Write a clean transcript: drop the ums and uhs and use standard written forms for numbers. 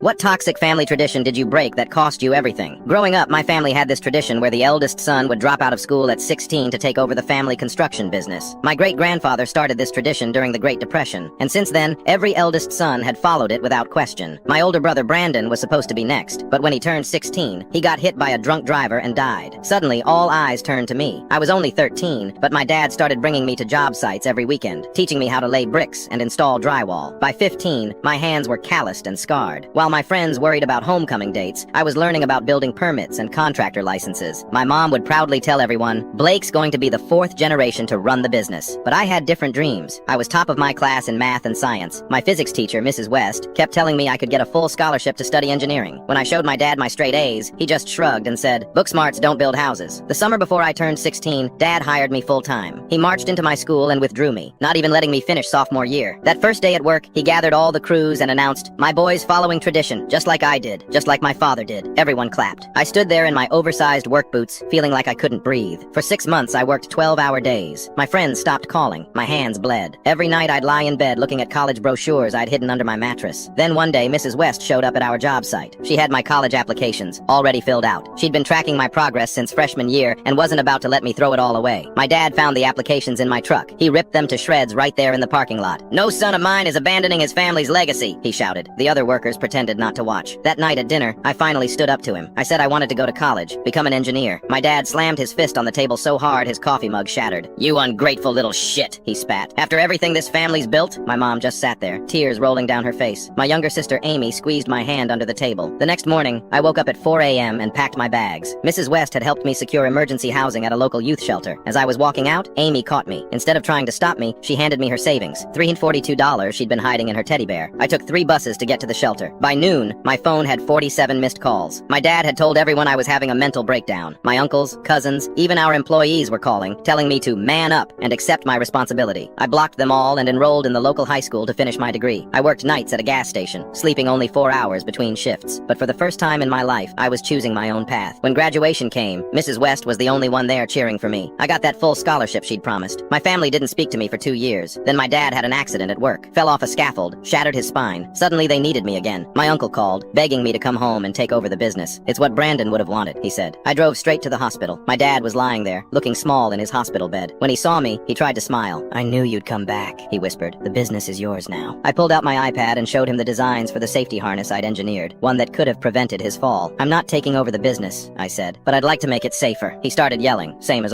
What toxic family tradition did you break that cost you everything? Growing up, my family had this tradition where the eldest son would drop out of school at 16 to take over the family construction business. My great-grandfather started this tradition during the Great Depression, and since then, every eldest son had followed it without question. My older brother Brandon was supposed to be next, but when he turned 16, he got hit by a drunk driver and died. Suddenly, all eyes turned to me. I was only 13, but my dad started bringing me to job sites every weekend, teaching me how to lay bricks and install drywall. By 15, my hands were calloused and scarred. While my friends worried about homecoming dates, I was learning about building permits and contractor licenses. My mom would proudly tell everyone, "Blake's going to be the 4th generation to run the business." But I had different dreams. I was top of my class in math and science. My physics teacher, Mrs. West, kept telling me I could get a full scholarship to study engineering. When I showed my dad my straight A's, he just shrugged and said, "Book smarts don't build houses." The summer before I turned 16, Dad hired me full-time. He marched into my school and withdrew me, not even letting me finish sophomore year. That first day at work, he gathered all the crews and announced, "My boys following tradition, just like I did, just like my father did." Everyone clapped. I stood there in my oversized work boots, feeling like I couldn't breathe. For 6 months, I worked 12-hour days. My friends stopped calling. My hands bled. Every night, I'd lie in bed looking at college brochures I'd hidden under my mattress. Then one day, Mrs. West showed up at our job site. She had my college applications, already filled out. She'd been tracking my progress since freshman year and wasn't about to let me throw it all away. My dad found the applications in my truck. He ripped them to shreds right there in the parking lot. "No son of mine is abandoning his family's legacy," he shouted. The other workers pretended not to watch. That night at dinner, I finally stood up to him. I said I wanted to go to college, become an engineer. My dad slammed his fist on the table so hard his coffee mug shattered. "You ungrateful little shit," he spat. "After everything this family's built?" My mom just sat there, tears rolling down her face. My younger sister Amy squeezed my hand under the table. The next morning, I woke up at 4 a.m. and packed my bags. Mrs. West had helped me secure emergency housing at a local youth shelter. As I was walking out, Amy caught me. Instead of trying to stop me, she handed me her savings, $342 she'd been hiding in her teddy bear. I took 3 buses to get to the shelter. By noon, my phone had 47 missed calls. My dad had told everyone I was having a mental breakdown. My uncles, cousins, even our employees were calling, telling me to man up and accept my responsibility. I blocked them all and enrolled in the local high school to finish my degree. I worked nights at a gas station, sleeping only 4 hours between shifts. But for the first time in my life, I was choosing my own path. When graduation came, Mrs. West was the only one there cheering for me. I got that full scholarship she'd promised. My family didn't speak to me for 2 years. Then my dad had an accident at work, fell off a scaffold, shattered his spine. Suddenly they needed me again. My uncle called, begging me to come home and take over the business. "It's what Brandon would have wanted," he said. I drove straight to the hospital. My dad was lying there, looking small in his hospital bed. When he saw me, he tried to smile. "I knew you'd come back," he whispered. "The business is yours now." I pulled out my iPad and showed him the designs for the safety harness I'd engineered, one that could have prevented his fall. "I'm not taking over the business," I said, "but I'd like to make it safer." He started yelling, same as